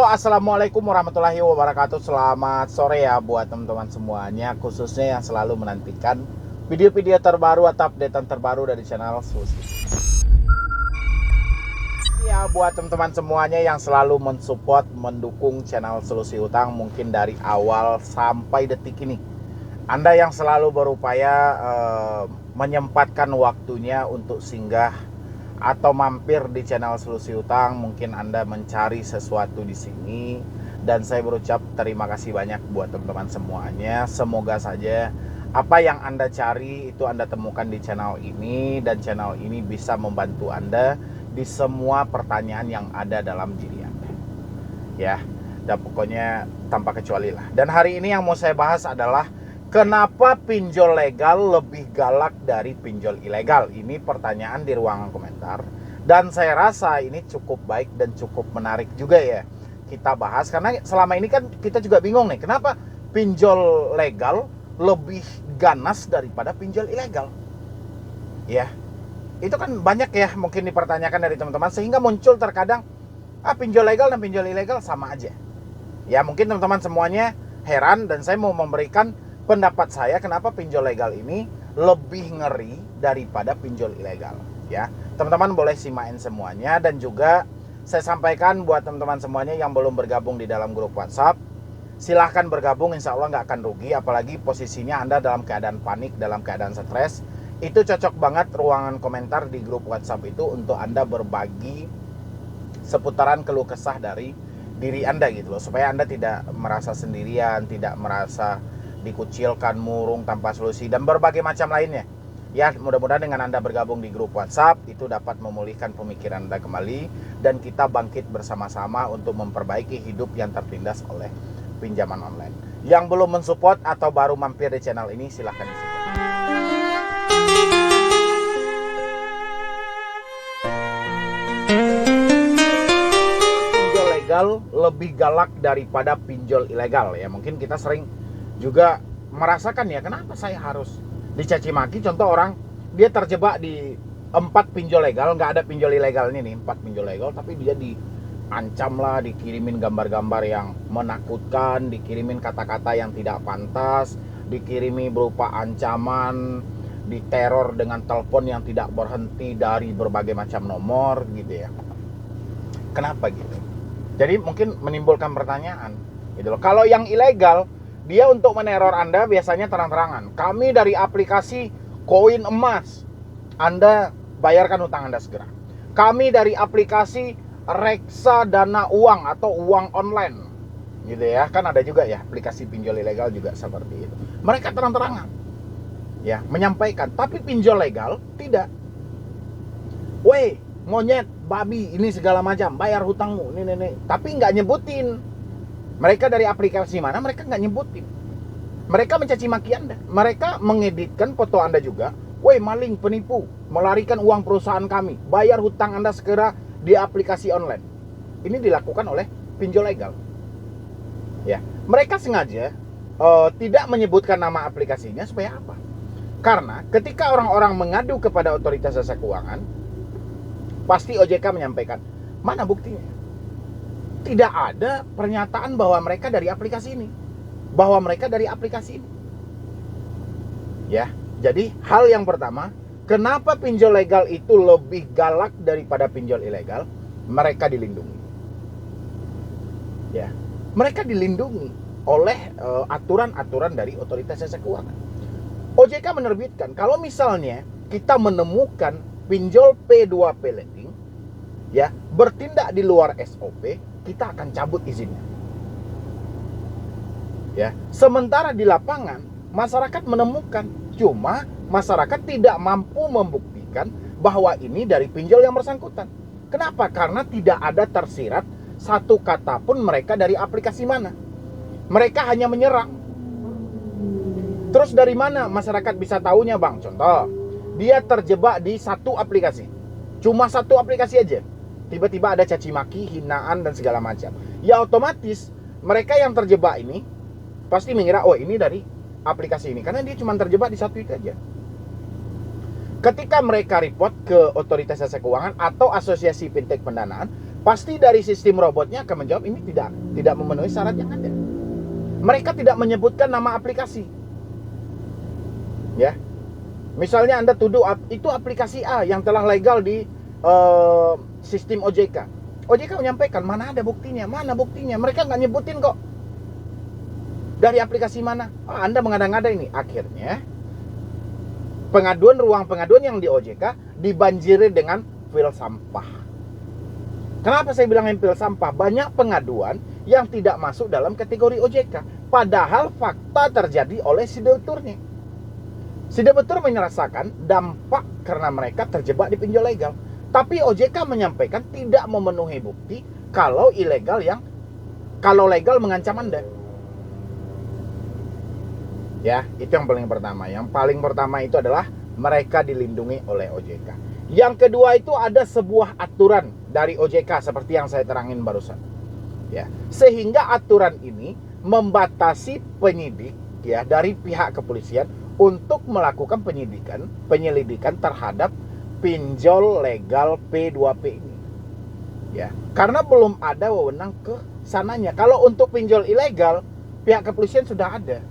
Assalamualaikum warahmatullahi wabarakatuh. Selamat sore ya buat teman-teman semuanya, khususnya yang selalu menantikan video-video terbaru atau updatean terbaru dari channel Solusi. Ya, buat teman-teman semuanya yang selalu mensupport, mendukung channel Solusi Utang mungkin dari awal sampai detik ini. Anda yang selalu berupaya menyempatkan waktunya untuk singgah atau mampir di channel Solusi Utang, mungkin Anda mencari sesuatu di sini, dan saya berucap terima kasih banyak buat teman-teman semuanya. Semoga saja apa yang Anda cari itu Anda temukan di channel ini, dan channel ini bisa membantu Anda di semua pertanyaan yang ada dalam diri Anda. Ya, dan pokoknya tanpa kecuali lah. Dan hari ini yang mau saya bahas adalah kenapa pinjol legal lebih galak dari pinjol ilegal? Ini pertanyaan di ruangan komentar. Dan saya rasa ini cukup baik dan cukup menarik juga ya kita bahas. Karena selama ini kan kita juga bingung nih, kenapa pinjol legal lebih ganas daripada pinjol ilegal? Ya, itu kan banyak ya mungkin dipertanyakan dari teman-teman. Sehingga muncul terkadang, pinjol legal dan pinjol ilegal sama aja. Ya, mungkin teman-teman semuanya heran, dan saya mau memberikan pendapat saya kenapa pinjol legal ini lebih ngeri daripada pinjol ilegal. Ya, teman-teman boleh simain semuanya. Dan juga saya sampaikan buat teman-teman semuanya yang belum bergabung di dalam grup WhatsApp, silahkan bergabung, insya Allah nggak akan rugi. Apalagi posisinya Anda dalam keadaan panik, dalam keadaan stres, itu cocok banget ruangan komentar di grup WhatsApp itu untuk Anda berbagi seputaran keluh kesah dari diri Anda gitu loh, supaya Anda tidak merasa sendirian, tidak merasa dikucilkan, murung, tanpa solusi, dan berbagai macam lainnya. Ya, mudah-mudahan dengan Anda bergabung di grup WhatsApp itu dapat memulihkan pemikiran Anda kembali, dan kita bangkit bersama-sama untuk memperbaiki hidup yang tertindas oleh pinjaman online. Yang belum mensupport atau baru mampir di channel ini, silahkan disupport. Pinjol legal lebih galak daripada pinjol ilegal ya. Mungkin kita sering juga merasakan ya, kenapa saya harus dicaci maki. Contoh, orang dia terjebak di 4 pinjol legal, nggak ada pinjol ilegal ini nih, 4 pinjol legal, tapi dia diancam lah, dikirimin gambar-gambar yang menakutkan, dikirimin kata-kata yang tidak pantas, dikirimi berupa ancaman, diteror dengan telepon yang tidak berhenti dari berbagai macam nomor gitu ya. Kenapa gitu? Jadi mungkin menimbulkan pertanyaan gitu loh. Kalau yang ilegal, dia untuk meneror Anda biasanya terang-terangan. Kami dari aplikasi koin emas, Anda bayarkan hutang Anda segera. Kami dari aplikasi reksadana uang atau uang online, gitu ya. Kan ada juga ya aplikasi pinjol ilegal juga seperti itu. Mereka terang-terangan ya menyampaikan. Tapi pinjol legal tidak. Weh, monyet, babi, ini segala macam, bayar hutangmu, ini. Tapi nggak nyebutin mereka dari aplikasi mana, mereka nggak nyebutin. Mereka mencaci maki Anda. Mereka mengeditkan foto Anda juga. Woi, maling, penipu, melarikan uang perusahaan kami, bayar hutang Anda segera di aplikasi online. Ini dilakukan oleh pinjol legal. Ya, mereka sengaja tidak menyebutkan nama aplikasinya supaya apa? Karena ketika orang-orang mengadu kepada otoritas jasa keuangan, pasti OJK menyampaikan, mana buktinya? Tidak ada pernyataan bahwa mereka dari aplikasi ini, bahwa mereka dari aplikasi ini. Ya, jadi hal yang pertama, kenapa pinjol legal itu lebih galak daripada pinjol ilegal? Mereka dilindungi. Ya, mereka dilindungi oleh aturan-aturan dari otoritas jasa keuangan. OJK menerbitkan kalau misalnya kita menemukan pinjol P2P lending ya bertindak di luar SOP, kita akan cabut izinnya. Ya, sementara di lapangan masyarakat menemukan, cuma masyarakat tidak mampu membuktikan bahwa ini dari pinjol yang bersangkutan. Kenapa? Karena tidak ada tersirat satu kata pun mereka dari aplikasi mana. Mereka hanya menyerang. Terus dari mana masyarakat bisa tahunya, Bang? Contoh, dia terjebak di satu aplikasi. Cuma satu aplikasi aja. Tiba-tiba ada caci maki, hinaan, dan segala macam. Ya otomatis mereka yang terjebak ini pasti mengira, oh ini dari aplikasi ini. Karena dia cuma terjebak di satu itu aja. Ketika mereka report ke otoritas jasa keuangan atau asosiasi fintech pendanaan, Pasti dari sistem robotnya akan menjawab ini tidak memenuhi syarat yang ada. Mereka tidak menyebutkan nama aplikasi. Ya. Misalnya Anda tuduh itu aplikasi A yang telah legal di sistem OJK. OJK menyampaikan mana ada buktinya, mana buktinya. Mereka nggak nyebutin kok. Dari aplikasi mana? Oh, Anda mengada-ngada ini. Akhirnya ruang pengaduan yang di OJK dibanjiri dengan file sampah. Kenapa saya bilang file sampah? Banyak pengaduan yang tidak masuk dalam kategori OJK. Padahal fakta terjadi oleh si debiturnya. Si debitur menyelesaikan dampak karena mereka terjebak di pinjol legal. Tapi OJK menyampaikan tidak memenuhi bukti kalau legal mengancam Anda. Ya, itu yang paling pertama. Yang paling pertama itu adalah mereka dilindungi oleh OJK. Yang kedua itu ada sebuah aturan dari OJK seperti yang saya terangin barusan. Ya, sehingga aturan ini membatasi penyidik ya dari pihak kepolisian untuk melakukan penyelidikan terhadap pinjol legal P2P ini. Ya, karena belum ada wewenang ke sananya. Kalau untuk pinjol ilegal, pihak kepolisian sudah ada.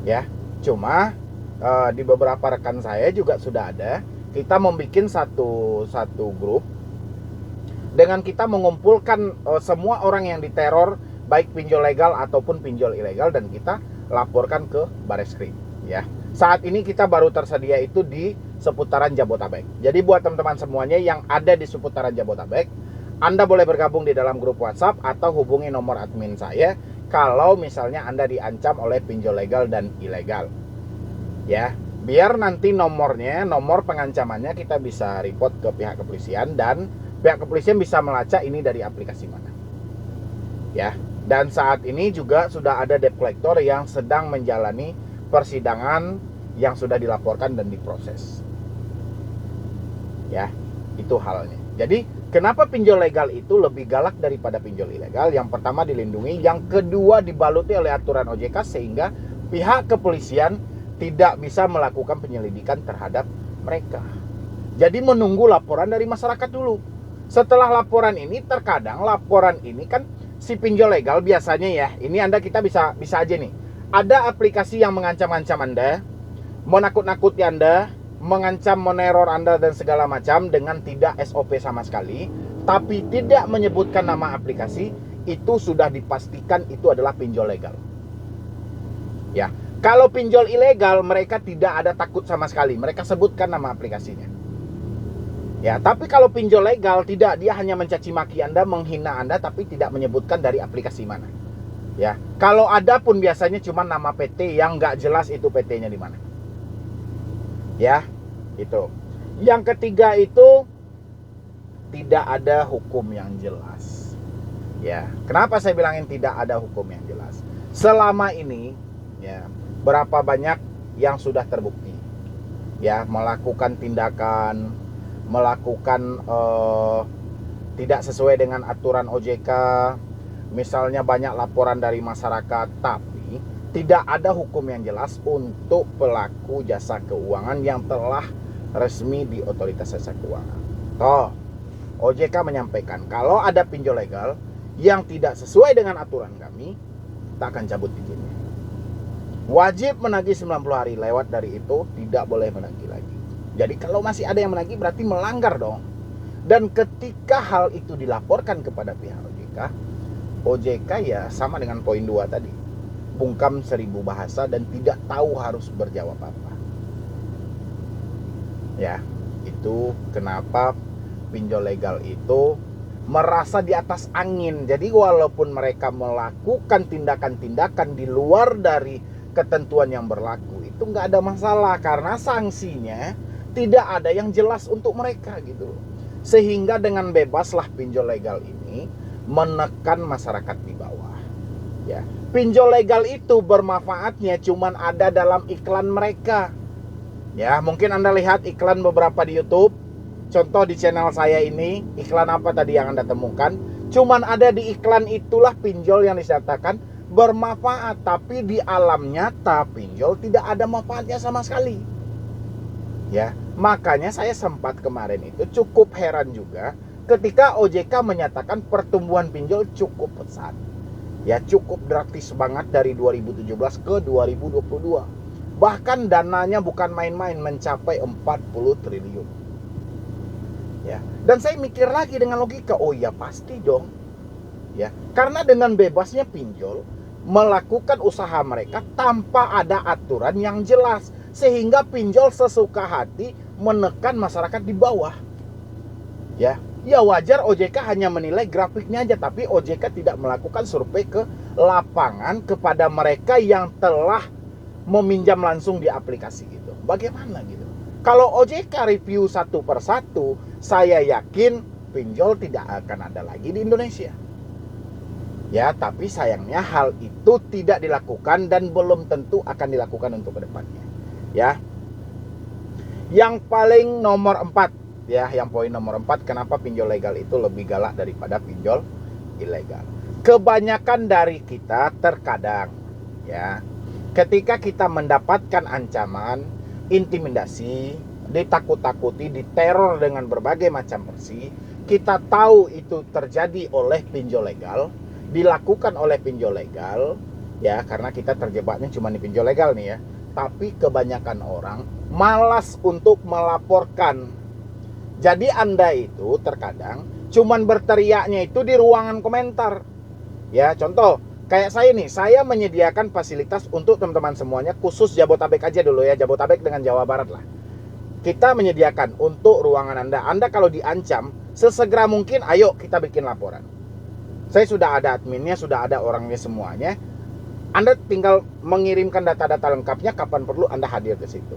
Ya, cuma di beberapa rekan saya juga sudah ada. Kita membuat satu grup dengan kita mengumpulkan semua orang yang diteror baik pinjol legal ataupun pinjol ilegal dan kita laporkan ke Bareskrim. Ya, saat ini kita baru tersedia itu di seputaran Jabotabek. Jadi buat teman-teman semuanya yang ada di seputaran Jabotabek, Anda boleh bergabung di dalam grup WhatsApp atau hubungi nomor admin saya kalau misalnya Anda diancam oleh pinjol legal dan ilegal. Ya, biar nanti nomor pengancamannya kita bisa report ke pihak kepolisian dan pihak kepolisian bisa melacak ini dari aplikasi mana. Ya, dan saat ini juga sudah ada debt collector yang sedang menjalani persidangan yang sudah dilaporkan dan diproses. Ya, itu halnya. Jadi, kenapa pinjol legal itu lebih galak daripada pinjol ilegal? Yang pertama dilindungi, yang kedua dibaluti oleh aturan OJK sehingga pihak kepolisian tidak bisa melakukan penyelidikan terhadap mereka. Jadi menunggu laporan dari masyarakat dulu. Setelah laporan ini, terkadang laporan ini kan si pinjol legal biasanya ya, ini kita bisa aja nih. Ada aplikasi yang mengancam-ancam Anda, menakut-nakuti Anda, mengancam, meneror Anda dan segala macam dengan tidak SOP sama sekali, tapi tidak menyebutkan nama aplikasi, itu sudah dipastikan itu adalah pinjol legal. Ya. Kalau pinjol ilegal, mereka tidak ada takut sama sekali. Mereka sebutkan nama aplikasinya. Ya, tapi kalau pinjol legal, tidak. Dia hanya mencaci maki Anda, menghina Anda, tapi tidak menyebutkan dari aplikasi mana. Ya, kalau ada pun biasanya cuma nama PT yang nggak jelas itu PT-nya di mana. Ya, itu. Yang ketiga itu tidak ada hukum yang jelas. Ya, kenapa saya bilangin tidak ada hukum yang jelas? Selama ini, ya, berapa banyak yang sudah terbukti ya melakukan tindakan tidak sesuai dengan aturan OJK, misalnya banyak laporan dari masyarakat, tapi tidak ada hukum yang jelas untuk pelaku jasa keuangan yang telah resmi di Otoritas Jasa Keuangan. OJK menyampaikan kalau ada pinjol legal yang tidak sesuai dengan aturan kami, kita akan cabut izinnya. Wajib menagih 90 hari, lewat dari itu tidak boleh menagih lagi. Jadi kalau masih ada yang menagih berarti melanggar dong. Dan ketika hal itu dilaporkan kepada pihak OJK ya sama dengan poin 2 tadi. Bungkam 1000 bahasa dan tidak tahu harus berjawab apa. Ya, itu kenapa pinjol legal itu merasa di atas angin. Jadi walaupun mereka melakukan tindakan-tindakan di luar dari ketentuan yang berlaku, itu nggak ada masalah karena sanksinya tidak ada yang jelas untuk mereka gitu. Sehingga dengan bebaslah pinjol legal ini menekan masyarakat di bawah. Ya, pinjol legal itu bermanfaatnya cuman ada dalam iklan mereka. Ya, mungkin Anda lihat iklan beberapa di YouTube. Contoh di channel saya ini, iklan apa tadi yang Anda temukan? Cuman ada di iklan itulah pinjol yang dinyatakan bermanfaat, tapi di alam nyata pinjol tidak ada manfaatnya sama sekali. Ya, makanya saya sempat kemarin itu cukup heran juga ketika OJK menyatakan pertumbuhan pinjol cukup pesat. Ya, cukup drastis banget dari 2017 ke 2022. Bahkan dananya bukan main-main, mencapai 40 triliun. Ya, dan saya mikir lagi dengan logika, oh ya pasti dong. Ya, karena dengan bebasnya pinjol melakukan usaha mereka tanpa ada aturan yang jelas, sehingga pinjol sesuka hati menekan masyarakat di bawah. Ya wajar OJK hanya menilai grafiknya aja, tapi OJK tidak melakukan survei ke lapangan kepada mereka yang telah meminjam langsung di aplikasi gitu. Bagaimana gitu? Kalau OJK review satu persatu, saya yakin pinjol tidak akan ada lagi di Indonesia. Ya, tapi sayangnya hal itu tidak dilakukan dan belum tentu akan dilakukan untuk kedepannya. Ya, yang paling nomor 4, ya, yang poin nomor 4, kenapa pinjol legal itu lebih galak daripada pinjol ilegal. Kebanyakan dari kita terkadang, ya, ketika kita mendapatkan ancaman, intimidasi, ditakut-takuti, diteror dengan berbagai macam versi, kita tahu itu terjadi oleh pinjol legal, dilakukan oleh pinjol legal, ya, karena kita terjebaknya cuma di pinjol legal nih ya. Tapi kebanyakan orang malas untuk melaporkan. Jadi Anda itu terkadang cuman berteriaknya itu di ruangan komentar. Ya, contoh kayak saya nih, saya menyediakan fasilitas untuk teman-teman semuanya, khusus Jabotabek aja dulu ya, Jabotabek dengan Jawa Barat lah. Kita menyediakan untuk ruangan Anda. Anda kalau diancam, sesegera mungkin ayo kita bikin laporan. Saya sudah ada adminnya, sudah ada orangnya semuanya. Anda tinggal mengirimkan data-data lengkapnya, kapan perlu Anda hadir ke situ.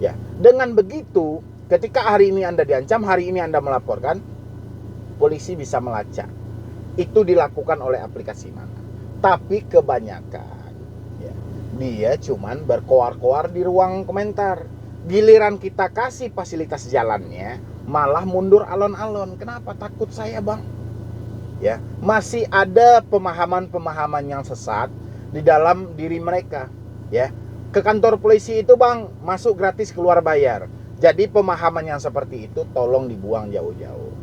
Ya, dengan begitu, ketika hari ini Anda diancam, hari ini Anda melaporkan, polisi bisa melacak itu dilakukan oleh aplikasi mana. Tapi kebanyakan, ya, dia cuman berkoar-koar di ruang komentar. Giliran kita kasih fasilitas jalannya, malah mundur alon-alon. Kenapa? Takut saya bang. Ya, masih ada pemahaman-pemahaman yang sesat di dalam diri mereka. Ya, ke kantor polisi itu bang, masuk gratis keluar bayar. Jadi pemahaman yang seperti itu tolong dibuang jauh-jauh.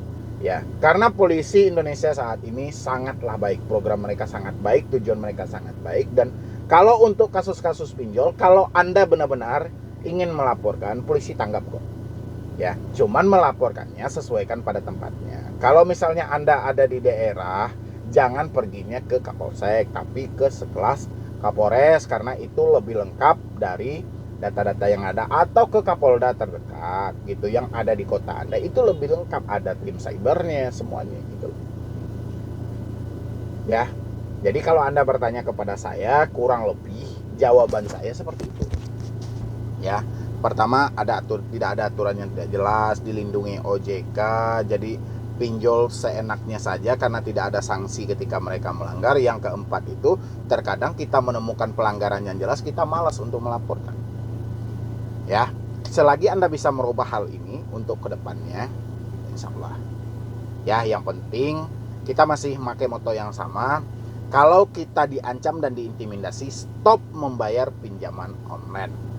Ya, karena polisi Indonesia saat ini sangatlah baik, program mereka sangat baik, tujuan mereka sangat baik. Dan kalau untuk kasus-kasus pinjol, kalau Anda benar-benar ingin melaporkan, polisi tanggap kok. Ya, cuman melaporkannya sesuaikan pada tempatnya. Kalau misalnya Anda ada di daerah, jangan perginya ke Kapolsek, tapi ke sekelas Kapolres, karena itu lebih lengkap dari data-data yang ada, atau ke Kapolda terdekat gitu yang ada di kota Anda, itu lebih lengkap, ada tim cybernya semuanya gitu. Ya, jadi kalau Anda bertanya kepada saya, kurang lebih jawaban saya seperti itu. Ya, pertama tidak ada aturan yang tidak jelas, dilindungi OJK, jadi pinjol seenaknya saja karena tidak ada sanksi ketika mereka melanggar. Yang keempat itu, terkadang kita menemukan pelanggaran yang jelas, kita malas untuk melaporkan. Ya, selagi Anda bisa merubah hal ini untuk kedepannya, insya Allah. Ya, yang penting kita masih pakai moto yang sama. Kalau kita diancam dan diintimidasi, stop membayar pinjaman online.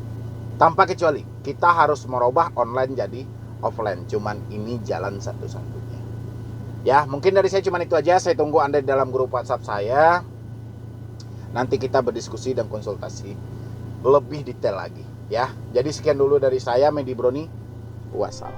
Tanpa kecuali, kita harus merubah online jadi offline. Cuman ini jalan satu-satunya. Ya, mungkin dari saya cuman itu aja. Saya tunggu Anda di dalam grup WhatsApp saya. Nanti kita berdiskusi dan konsultasi lebih detail lagi. Ya, jadi sekian dulu dari saya, Medi Broni. Wassalam.